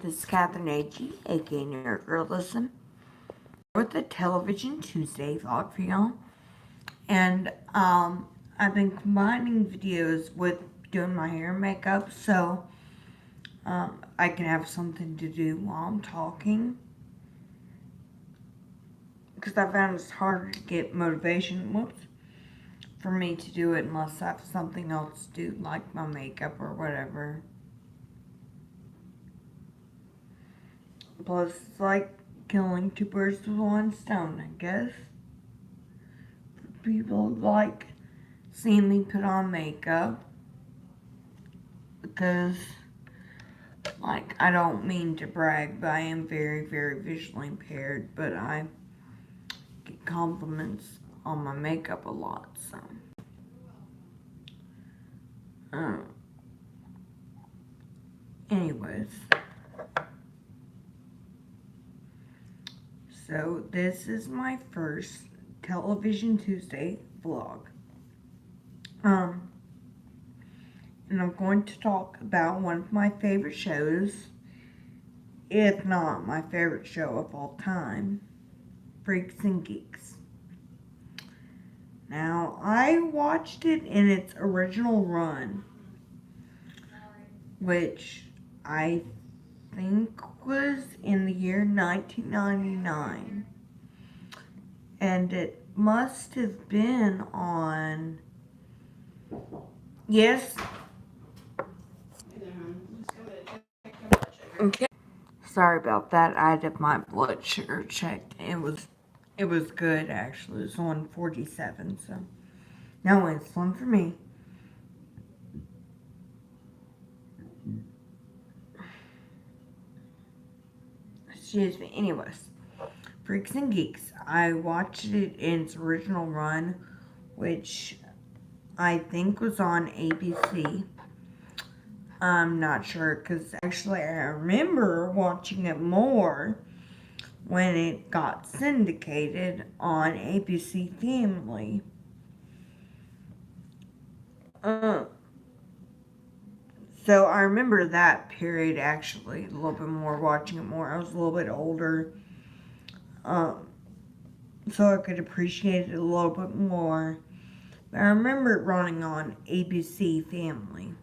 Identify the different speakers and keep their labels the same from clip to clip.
Speaker 1: this is Catherine A.G., aka Nerd Girlism, with the Television Tuesday vlog for y'all. And I've been combining videos with doing my hair and makeup, so I can have something to do while I'm talking. Because I found it's harder to get motivation for me to do it unless I have something else to do, like my makeup or whatever. Plus, it's like killing two birds with one stone, I guess. People like seeing me put on makeup because, like, I don't mean to brag, but I am very, very visually impaired, but I get compliments on my makeup a lot, so. Anyways. So, this is my first Television Tuesday vlog. And I'm going to talk about one of my favorite shows, if not my favorite show of all time, Freaks and Geeks. Now, I watched it in its original run, which I think was in the year 1999. And it must have been on, yes. Okay. Sorry about that. I had my blood sugar checked. It was good, actually. It was 147, so no insulin for me. Excuse me. Anyways, Freaks and Geeks. I watched it in its original run, which I think was on ABC. I'm not sure, because actually I remember watching it more when it got syndicated on ABC Family. So I remember that period actually a little bit more, watching it more. I was a little bit older, so I could appreciate it a little bit more. But I remember it running on ABC Family,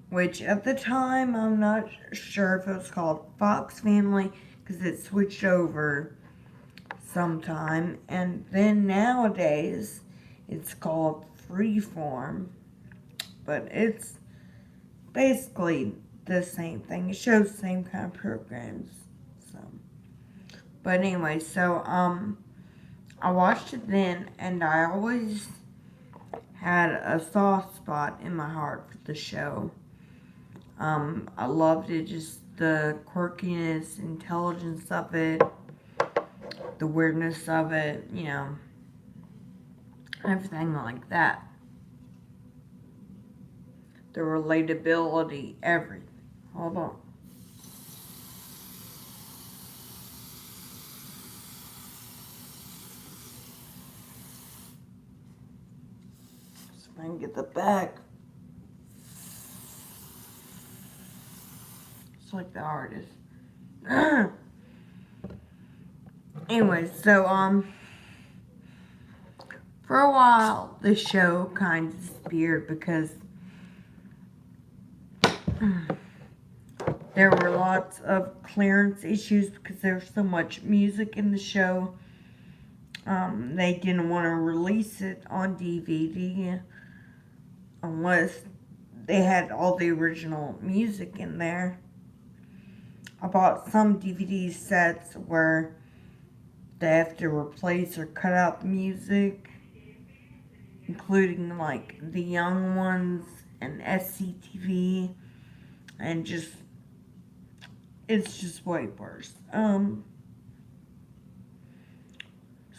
Speaker 1: which at the time I'm not sure if it was called Fox Family, because it switched over sometime, and then nowadays it's called Freeform, but it's basically the same thing. It shows the same kind of programs. So, but anyway, so I watched it then, and I always had a soft spot in my heart for the show. I loved it, just the quirkiness, intelligence of it, the weirdness of it, you know, everything like that. The relatability, everything. Hold on. So I can get the back. It's like the artist. Anyway, so, for a while, the show kind of disappeared because there were lots of clearance issues because there was so much music in the show. They didn't want to release it on DVD unless they had all the original music in there. I bought some DVD sets where they have to replace or cut out the music, including like the young ones and SCTV, and it's just way worse. So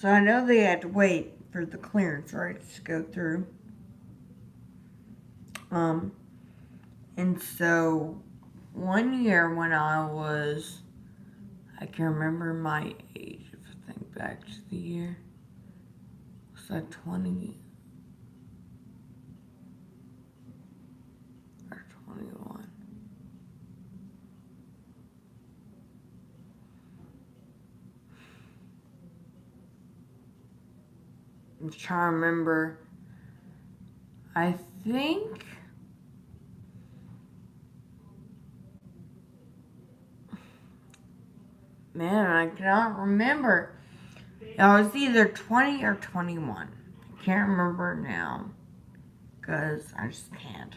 Speaker 1: I know they had to wait for the clearance rights to go through. And so one year when I can remember my age, if I think back to the year, was I 20 or 21? I'm trying to remember. I think... Man, I cannot remember. I was either 20 or 21. I can't remember now. Because I just can't.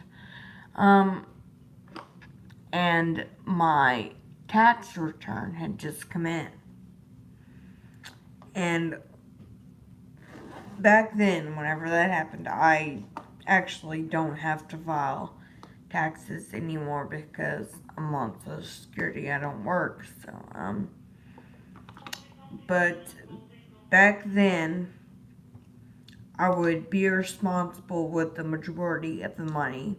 Speaker 1: And my tax return had just come in. And back then, whenever that happened, I actually don't have to file taxes anymore because I'm on Social Security. I don't work, so, but back then, I would be responsible with the majority of the money,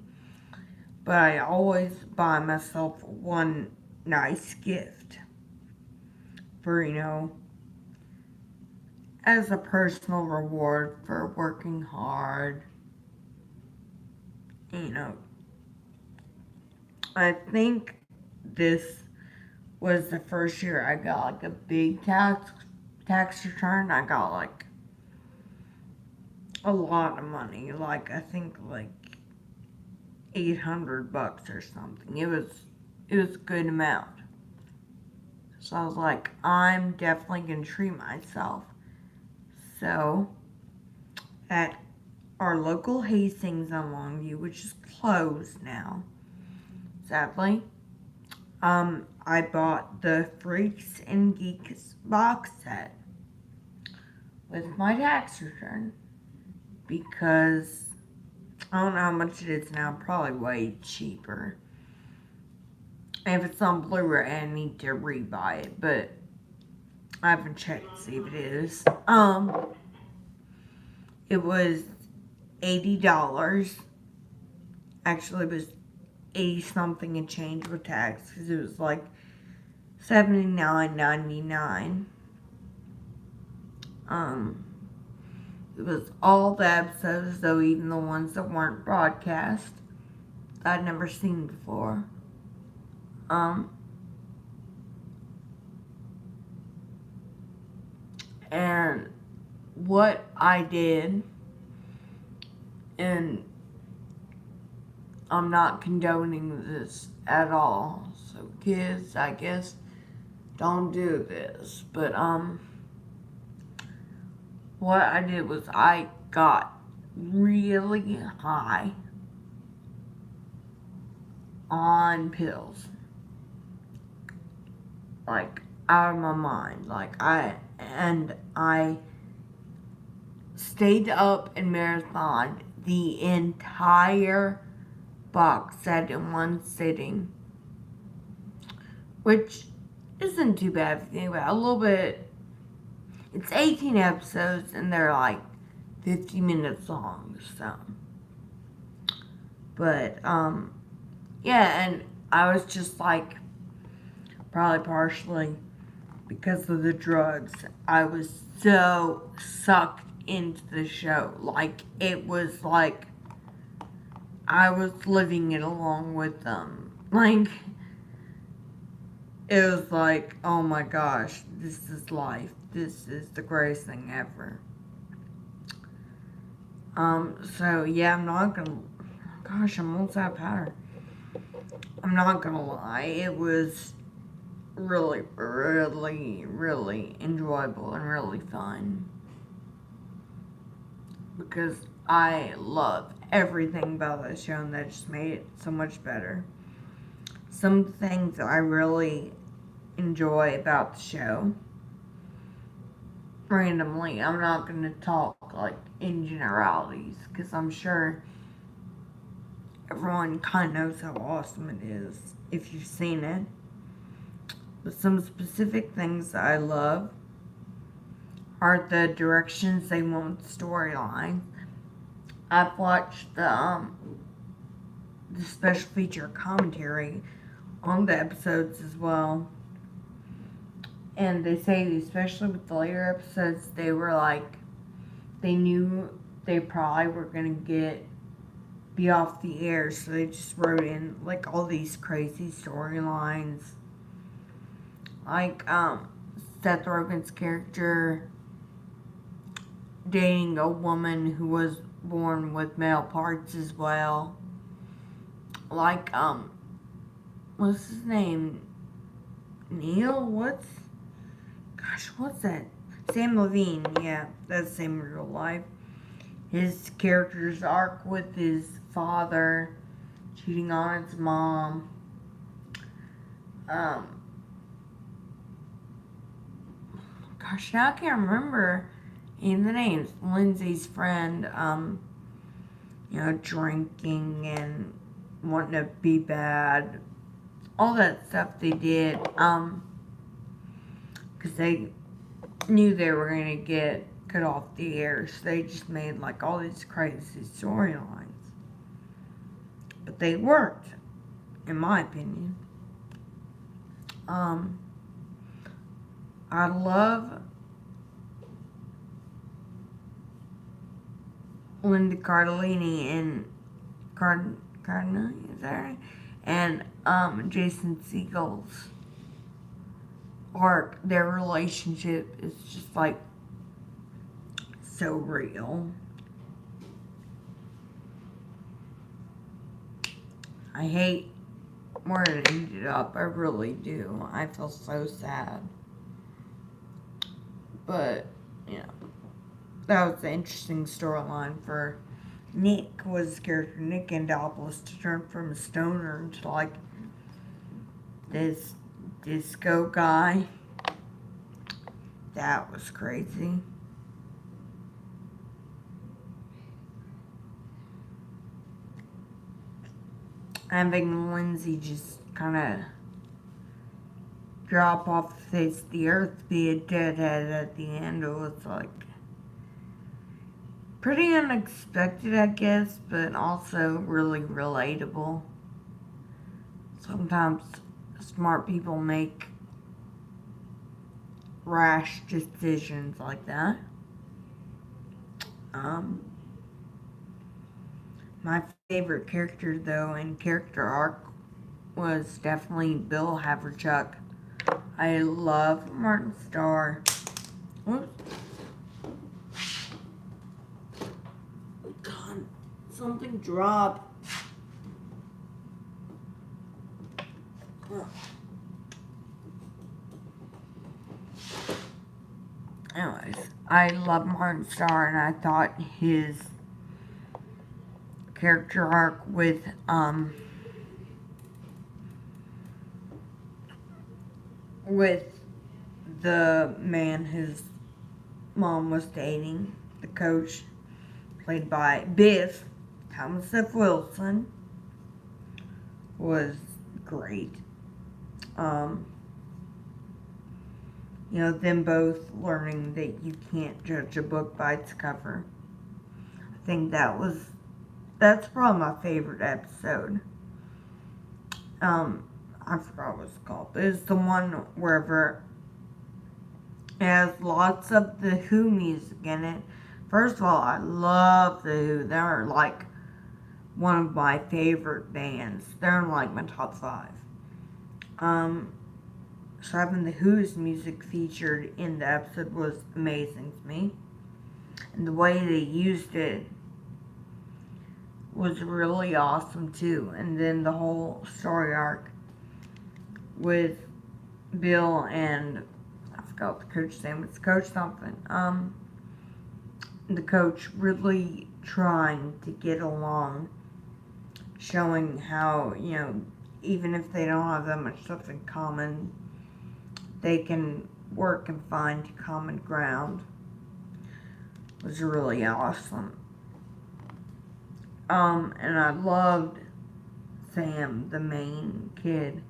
Speaker 1: but I always buy myself one nice gift for, as a personal reward for working hard. I think this was the first year I got like a big tax return. I got like a lot of money, like I think like $800 or something. It was a good amount. So I was like, I'm definitely gonna treat myself. So at our local Hastings on Longview, which is closed now, sadly, I bought the Freaks and Geeks box set with my tax return because I don't know how much it is now, probably way cheaper. And if it's on Blu-ray, I need to rebuy it, but I haven't checked to see if it is. It was $80. Actually, it was 80 something and change with tax because it was like $79.99. It was all the episodes, though, even the ones that weren't broadcast that I'd never seen before. And what I did, and I'm not condoning this at all, so kids, I guess, don't do this, but, what I did was I got really high on pills. Like, out of my mind. I stayed up and marathoned the entire box set in one sitting. Which isn't too bad if you think about it. A little bit. It's 18 episodes and they're like 50 minutes long, so. But, yeah, and I was just like, probably partially because of the drugs, I was so sucked into the show. Like, it was like I was living it along with them. Like, it was like, oh my gosh, this is life. This is the greatest thing ever. So yeah, I'm not gonna, gosh, I'm almost out of powder. I'm not gonna lie, it was really, really, really enjoyable and really fun. Because I love everything about that show and that just made it so much better. Some things that I really enjoy about the show, randomly, I'm not going to talk like in generalities because I'm sure everyone kind of knows how awesome it is if you've seen it. But some specific things that I love are the directions they went with the storyline. I've watched the special feature commentary on the episodes as well. And they say, especially with the later episodes, they were like, they knew they probably were going to be off the air, so they just wrote in, like, all these crazy storylines. Like, Seth Rogen's character dating a woman who was born with male parts as well. Like, what's his name? Neil? What's that? Sam Levine, yeah, that's the same in real life. His character's arc with his father cheating on his mom. Now I can't remember any of the names. Lindsay's friend, drinking and wanting to be bad. All that stuff they did, because they knew they were going to get cut off the air, so they just made, like, all these crazy storylines. But they worked, in my opinion. I love Linda Cardellini and Cardellini, is that right? And Jason Segel's arc. Their relationship is just like so real. I hate where it ended up. I really do. I feel so sad. But, that was an interesting storyline for Nick, was his character Nick Andopoulos, to turn from a stoner into, like, this disco guy. That was crazy. Having Lindsay just kind of drop off the face of the earth, be a deadhead at the end, it was like pretty unexpected, I guess, but also really relatable. Sometimes smart people make rash decisions like that. My favorite character, though, and character arc was definitely Bill Haverchuck. I love Martin Starr. Whoops. God, something dropped. Anyways, I love Martin Starr, and I thought his character arc with the man his mom was dating, the coach, played by Biff, Thomas F. Wilson, was great. Them both learning that you can't judge a book by its cover. I think that's probably my favorite episode. I forgot what it's called, but it's the one wherever it has lots of the Who music in it. First of all, I love the Who. They're like one of my favorite bands. They're in like my top 5. So having the Who's music featured in the episode was amazing to me. And the way they used it was really awesome too. And then the whole story arc with Bill and, I forgot what the coach's name was, Coach something. The coach really trying to get along, showing how, even if they don't have that much stuff in common, they can work and find common ground. It was really awesome. And I loved Sam, the main kid,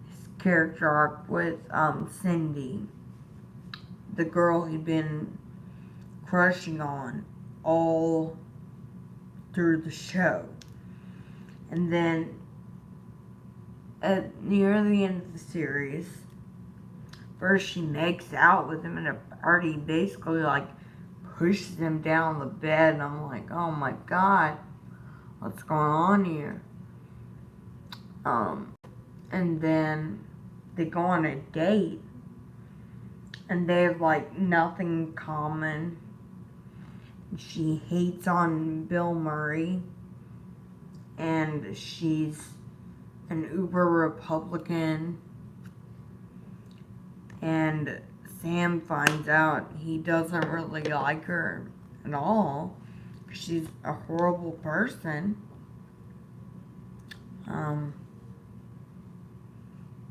Speaker 1: his character arc with Cindy, the girl he'd been crushing on all through the show. And then near the end of the series, first she makes out with him at a party, basically like pushes him down the bed, and I'm like, oh my god, what's going on here? And then they go on a date, and they have like nothing in common. She hates on Bill Murray, and she's an uber Republican, and Sam finds out he doesn't really like her at all. She's a horrible person.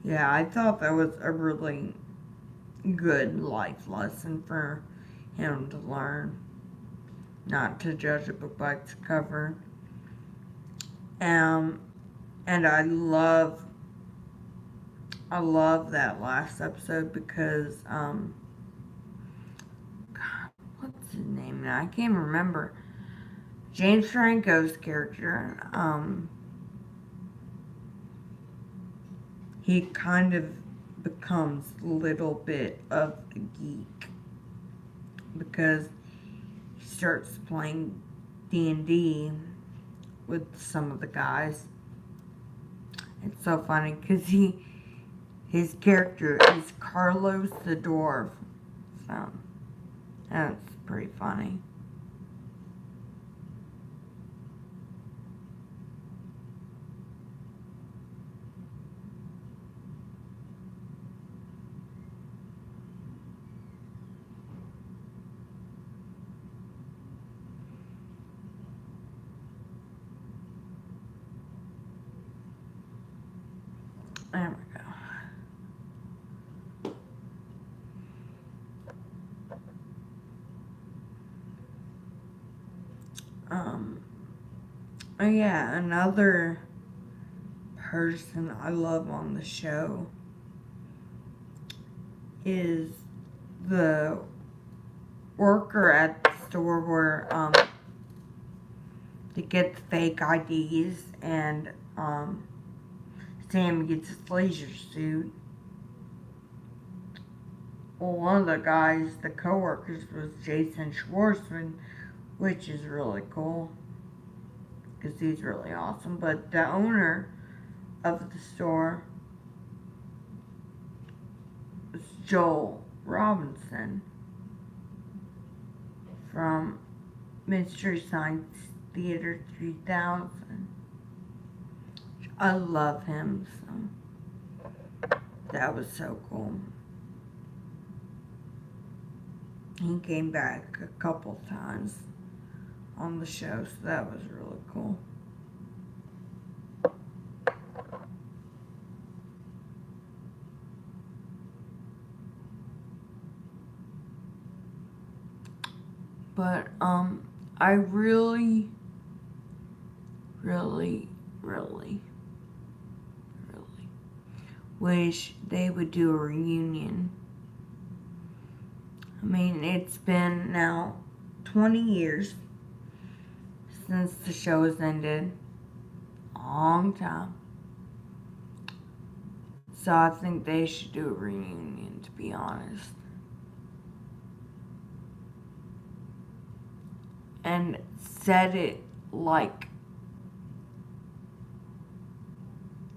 Speaker 1: Yeah, I thought that was a really good life lesson for him to learn. Not to judge a book by its cover. And I love that last episode because, God, what's his name now? I can't remember. James Franco's character, he kind of becomes a little bit of a geek because he starts playing D&D with some of the guys. It's so funny because his character is Carlos the Dwarf, so that's pretty funny. There we go. Oh yeah, another person I love on the show is the worker at the store where to get the fake IDs, and Sam gets his laser suit. Well, one of the guys, the co-workers, was Jason Schwartzman, which is really cool because he's really awesome. But the owner of the store is Joel Robinson from Mystery Science Theater 3000. I love him, so that was so cool. He came back a couple times on the show, so that was really cool. But I really wish they would do a reunion. I mean, it's been now 20 years since the show has ended. A long time. So I think they should do a reunion, to be honest. And set it like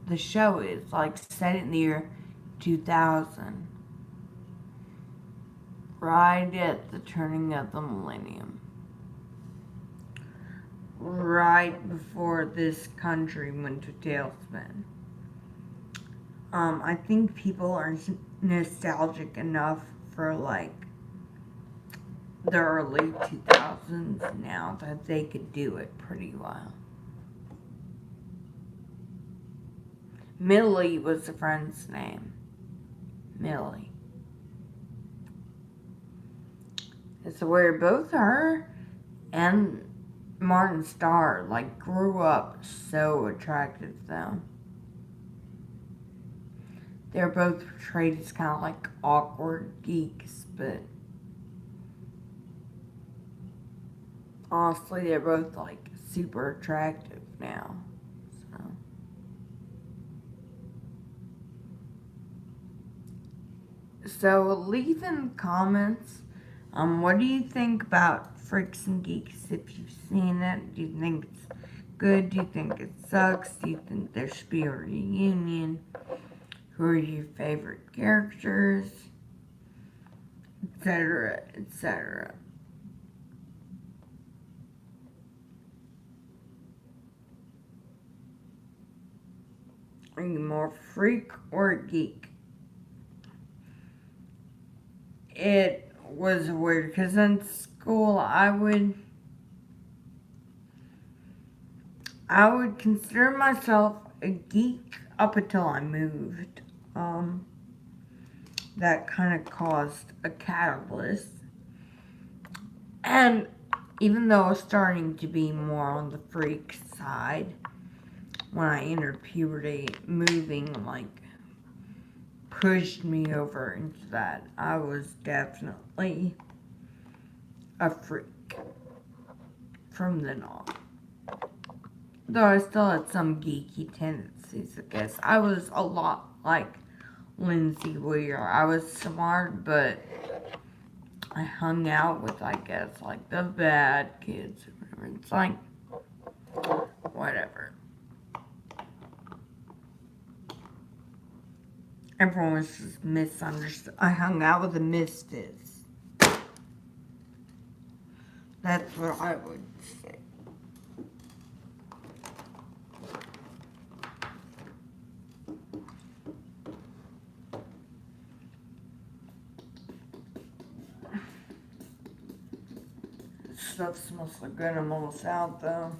Speaker 1: the show is. Like, set it in the year 2000. Right at the turning of the millennium. Right before this country went to tailspin. I think people are nostalgic enough for, like, the early 2000s now that they could do it pretty well. Millie was the friend's name. Millie. It's where both her and Martin Starr, like, grew up so attractive, though. They're both portrayed as kind of like awkward geeks, but honestly, they're both, like, super attractive now. So leave in the comments, what do you think about Freaks and Geeks? If you've seen it, do you think it's good? Do you think it sucks? Do you think there should be a reunion? Who are your favorite characters? Etc., etc. Are you more freak or a geek? It was weird because in school I would consider myself a geek up until I moved. That kind of caused a catalyst. And even though I was starting to be more on the freak side, when I entered puberty, moving pushed me over into that. I was definitely a freak from then on. Though I still had some geeky tendencies, I guess. I was a lot like Lindsay Weir. I was smart, but I hung out with, I guess, the bad kids or whatever. It's whatever. Everyone was just misunderstood. I hung out with the misfits. That's what I would say. Stuff smells so good. I'm almost out though.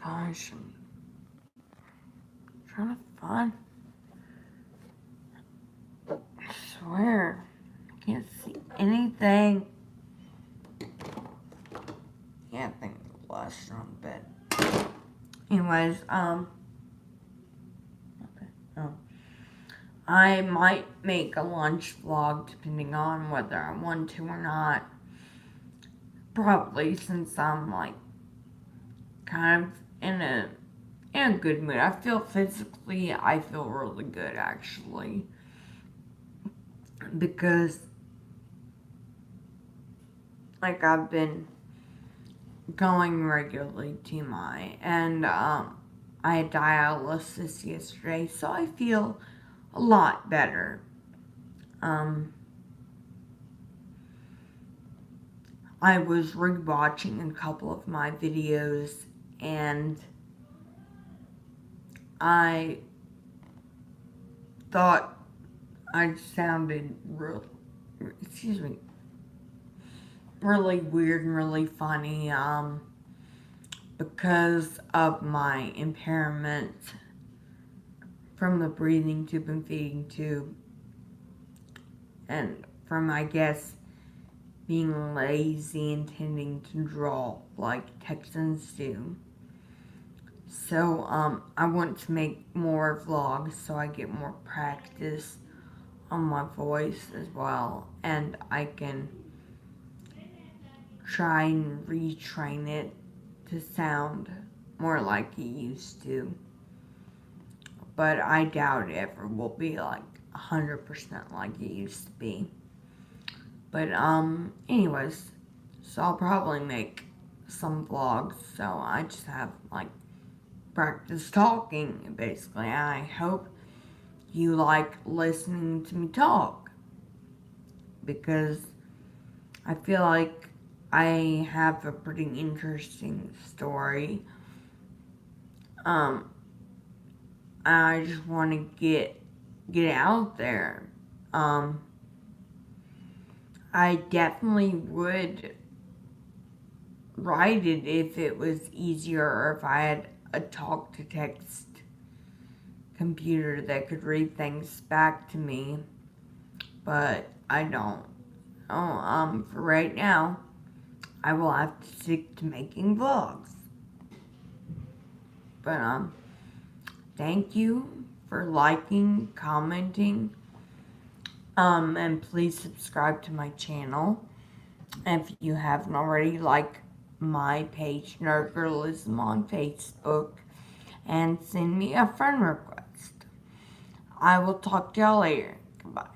Speaker 1: Gosh, I'm trying to find. I swear, I can't see anything. Can't think of the last year on the bed. Anyways, okay, oh. I might make a lunch vlog depending on whether I want to or not. Probably, since I'm kind of in a good mood. I feel really good actually. Because I've been going regularly to and I had dialysis yesterday, so I feel a lot better. I was rewatching a couple of my videos and I thought I sounded really weird and really funny, because of my impairment from the breathing tube and feeding tube, and from, I guess, being lazy and tending to draw like Texans do. So, I want to make more vlogs so I get more practice on my voice as well, and I can try and retrain it to sound more like it used to. But I doubt it ever will be 100% like it used to be. But, anyways, so I'll probably make some vlogs, so I just have, practice talking, basically. I hope you like listening to me talk, because I feel like I have a pretty interesting story. I just want to get it out there. I definitely would write it if it was easier, or if I had a talk-to-text computer that could read things back to me, but I don't. For right now, I will have to stick to making vlogs. But, thank you for liking, commenting, and please subscribe to my channel. If you haven't already, like my page, Nerd Girlism, on Facebook, and send me a friend request. I will talk to y'all later. Goodbye.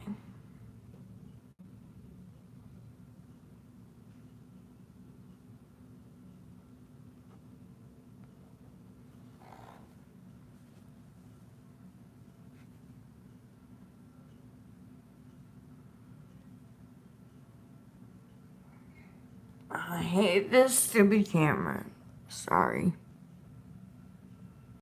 Speaker 1: I hate this stupid camera. Sorry.